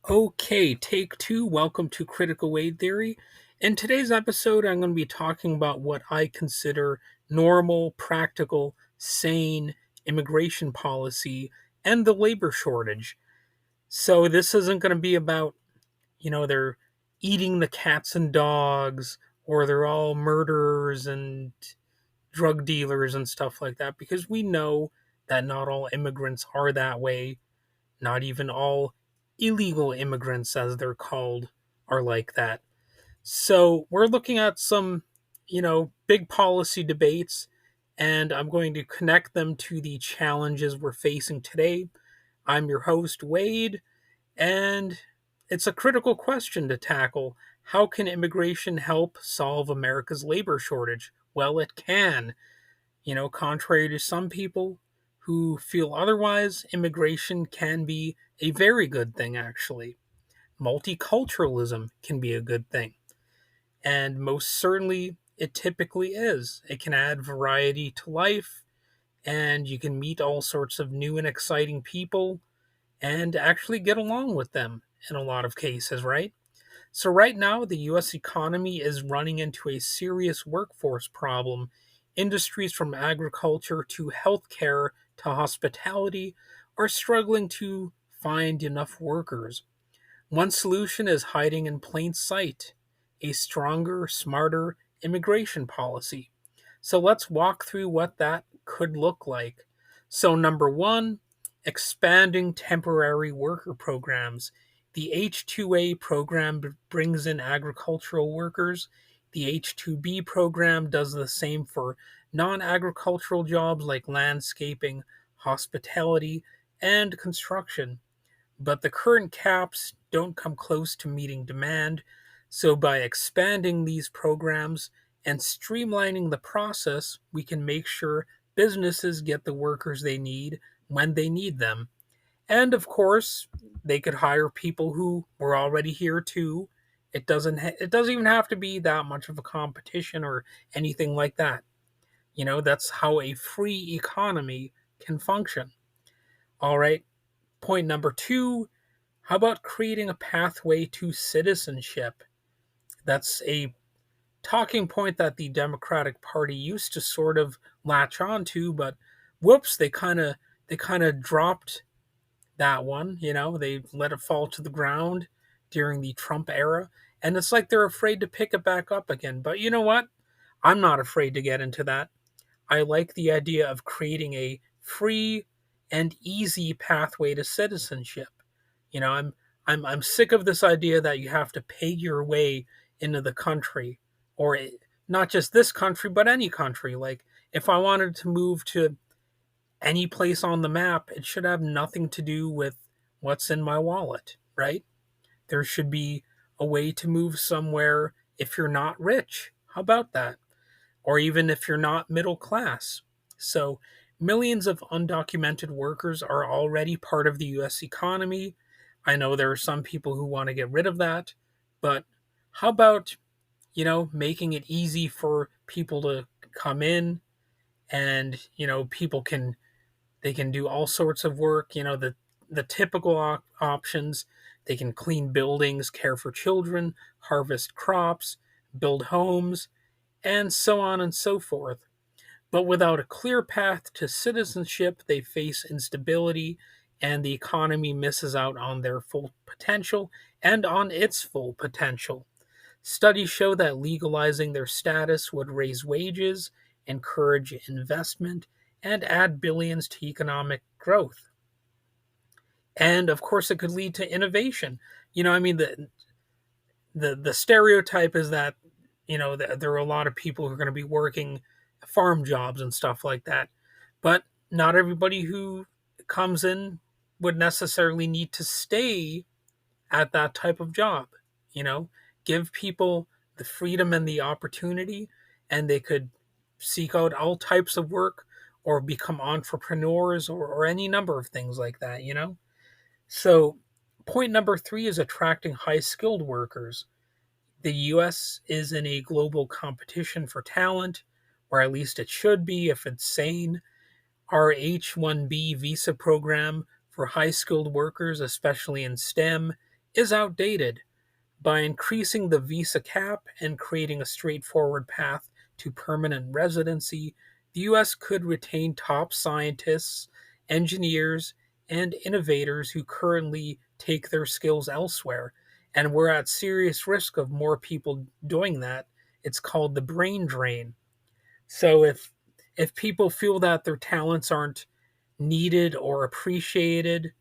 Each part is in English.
Okay, take two. Welcome to Critical Weight Theory. In today's episode, I'm going to be talking about what I consider normal, practical, sane immigration policy and the labor shortage. So, this isn't going to be about, they're eating the cats and dogs, or they're all murderers and drug dealers and stuff like that, because we know that not all immigrants are that way. Not even all illegal immigrants, as they're called, are like that. So we're looking at some, big policy debates, and I'm going to connect them to the challenges we're facing today. I'm your host, Wade, and it's a critical question to tackle. How can immigration help solve America's labor shortage? Well, it can. Contrary to some people who feel otherwise, immigration can be a very good thing, actually. Multiculturalism can be a good thing. And most certainly, it typically is. It can add variety to life, and you can meet all sorts of new and exciting people and actually get along with them in a lot of cases, right? So, right now, the US economy is running into a serious workforce problem. Industries from agriculture to healthcare to hospitality are struggling to find enough workers. One solution is hiding in plain sight: a stronger, smarter immigration policy. So, let's walk through what that could look like. So, number one, expanding temporary worker programs. The H-2A program brings in agricultural workers. The H-2B program does the same for non agricultural jobs like landscaping, hospitality, and construction. But the current caps don't come close to meeting demand. So, by expanding these programs and streamlining the process, we can make sure businesses get the workers they need when they need them. And of course, they could hire people who were already here too. It doesn't even have to be that much of a competition or anything like that. That's how a free economy can function. All right. Point number two, how about creating a pathway to citizenship? That's a talking point that the Democratic Party used to sort of latch on to, but whoops, they kind of dropped that one. They let it fall to the ground during the Trump era. And it's like they're afraid to pick it back up again. But you know what? I'm not afraid to get into that. I like the idea of creating a free and easy pathway to citizenship. I'm sick of this idea that you have to pay your way into the country, or not just this country, but any country. Like, if I wanted to move to any place on the map, it should have nothing to do with what's in my wallet, right? There should be a way to move somewhere if you're not rich. How about that? Or even if you're not middle class. So, millions of undocumented workers are already part of the US economy. I know there are some people who want to get rid of that, but how about, making it easy for people to come in and, people can they can do all sorts of work, the typical options. They can clean buildings, care for children, harvest crops, build homes, and so on and so forth. But without a clear path to citizenship, they face instability and the economy misses out on their full potential and on its full potential. Studies show that legalizing their status would raise wages, encourage investment, and add billions to economic growth. And of course, it could lead to innovation. The stereotype is that there are a lot of people who are going to be working farm jobs and stuff like that, but not everybody who comes in would necessarily need to stay at that type of job. you know Give people the freedom and the opportunity, and they could seek out all types of work or become entrepreneurs, or any number of things like that. So point number three is attracting high skilled workers. The US is in a global competition for talent, or at least it should be if it's sane. Our H 1B visa program for high skilled workers, especially in STEM, is outdated. By increasing the visa cap and creating a straightforward path to permanent residency, the U.S. could retain top scientists, engineers, and innovators who currently take their skills elsewhere. And we're at serious risk of more people doing that. It's called the brain drain. So if people feel that their talents aren't needed or appreciated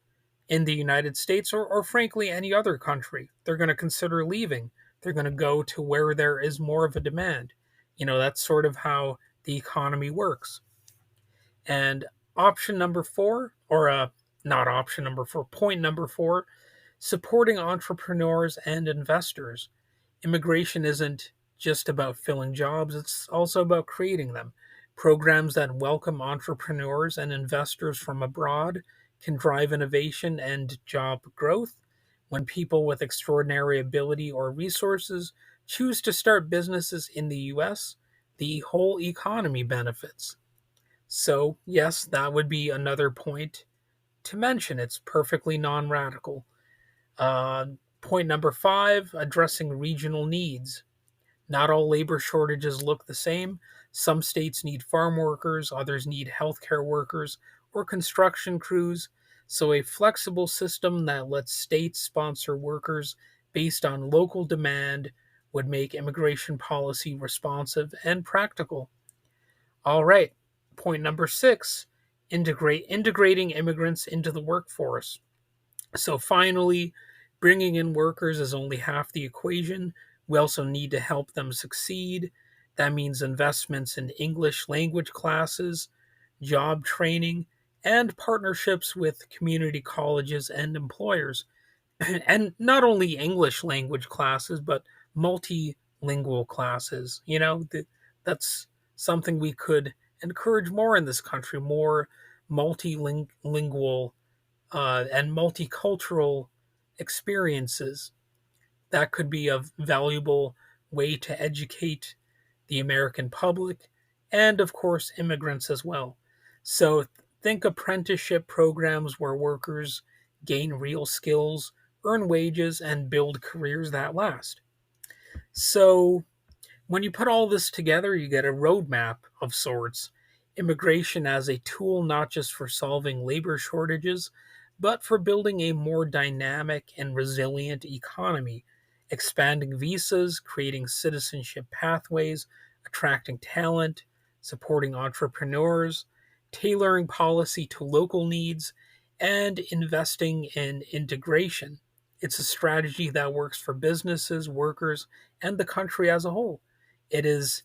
in the United States or frankly any other country, they're going to consider leaving. They're going to go to where there is more of a demand. That's sort of how the economy works. And option number four, or not option number four, point number four, supporting entrepreneurs and investors. Immigration isn't just about filling jobs, it's also about creating them. Programs that welcome entrepreneurs and investors from abroad can drive innovation and job growth. When people with extraordinary ability or resources choose to start businesses in the US, the whole economy benefits. So, yes, that would be another point to mention. It's perfectly non radical. Uh, Point number five, addressing regional needs. Not all labor shortages look the same. Some states need farm workers, others need healthcare workers or construction crews. So, a flexible system that lets states sponsor workers based on local demand would make immigration policy responsive and practical. All right, point number six, integrating immigrants into the workforce. So finally, bringing in workers is only half the equation. We also need to help them succeed. That means investments in English language classes, job training, and partnerships with community colleges and employers. And not only English language classes, but multilingual classes. That's something we could encourage more in this country, more multilingual and multicultural experiences. That could be a valuable way to educate the American public and, of course, immigrants as well. So think apprenticeship programs where workers gain real skills, earn wages, and build careers that last. So when you put all this together, you get a roadmap of sorts. Immigration as a tool not just for solving labor shortages, but for building a more dynamic and resilient economy, expanding visas, creating citizenship pathways, attracting talent, supporting entrepreneurs, tailoring policy to local needs, and investing in integration. It's a strategy that works for businesses, workers, and the country as a whole. It is,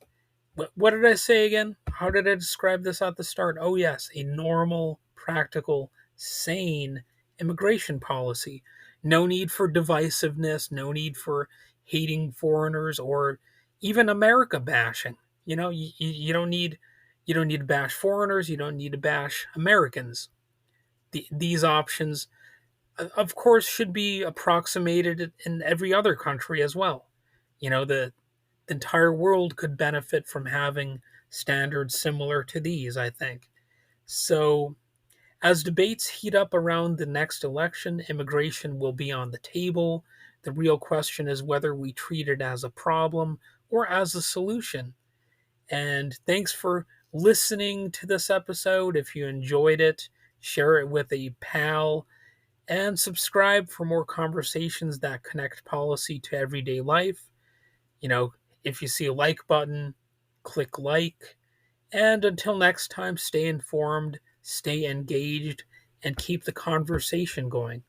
what did I say again? How did I describe this at the start? Oh, yes, a normal, practical, sane immigration policy. No need for divisiveness, no need for hating foreigners or even America bashing. You don't need to bash foreigners, you don't need to bash Americans. These options, of course, should be approximated in every other country as well. The entire world could benefit from having standards similar to these, I think. So, as debates heat up around the next election, immigration will be on the table. The real question is whether we treat it as a problem or as a solution. And thanks for listening to this episode. If you enjoyed it, share it with a pal and subscribe for more conversations that connect policy to everyday life. You know, if you see a like button, click like. And until next time, stay informed, stay engaged, and keep the conversation going.